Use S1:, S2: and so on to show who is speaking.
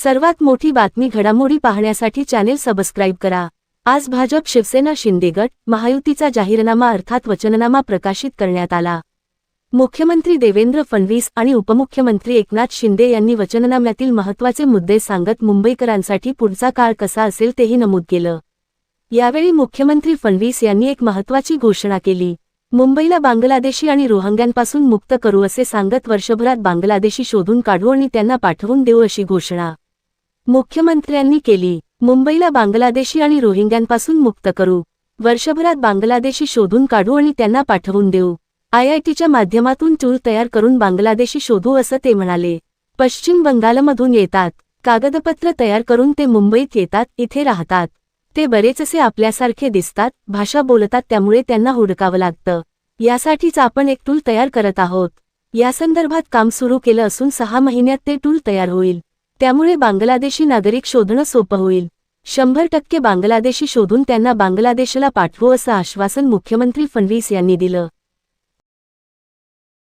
S1: सर्वात मोठी बातमी घडामोडी पाहण्यासाठी चॅनेल सबस्क्राईब करा। आज भाजप शिवसेना शिंदे गट महायुतीचा जाहीरनामा अर्थात वचननामा प्रकाशित करण्यात आला। मुख्यमंत्री देवेंद्र फडणवीस आणि उपमुख्यमंत्री एकनाथ शिंदे यांनी वचननाम्यातील महत्त्वाचे मुद्दे सांगत मुंबईकरांसाठी पुढचा काळ कसा असेल तेही नमूद केलं। यावेळी मुख्यमंत्री फडणवीस यांनी एक महत्त्वाची घोषणा केली। मुंबईला बांगलादेशी आणि रोहिंग्यांपासून मुक्त करू असे सांगत वर्षभरात बांगलादेशी शोधून काढू आणि त्यांना पाठवून देऊ अशी घोषणा मुख्यमंत्र्यांनी केली। मुंबईला बांगलादेशी आणि रोहिंग्यांपासून मुक्त करू, वर्षभरात बांगलादेशी शोधून काढू आणि त्यांना पाठवून देऊ। IITच्या माध्यमातून टूल तयार करून बांगलादेशी शोधू असं ते म्हणाले। पश्चिम बंगालमधून येतात, कागदपत्र तयार करून ते मुंबईत येतात, इथे राहतात। ते बरेचसे आपल्यासारखे दिसतात, भाषा बोलतात, त्यामुळे त्यांना हुडकावं लागतं। यासाठीच आपण एक टूल तयार करत आहोत। यासंदर्भात काम सुरू केलं असून 6 महिन्यात ते टूल तयार होईल। त्यामुळे बांगलादेशी नागरिक शोधणं सोपं होईल। 100% बांगलादेशी शोधून त्यांना बांगलादेशला पाठवू असं आश्वासन मुख्यमंत्री फडणवीस यांनी दिलं।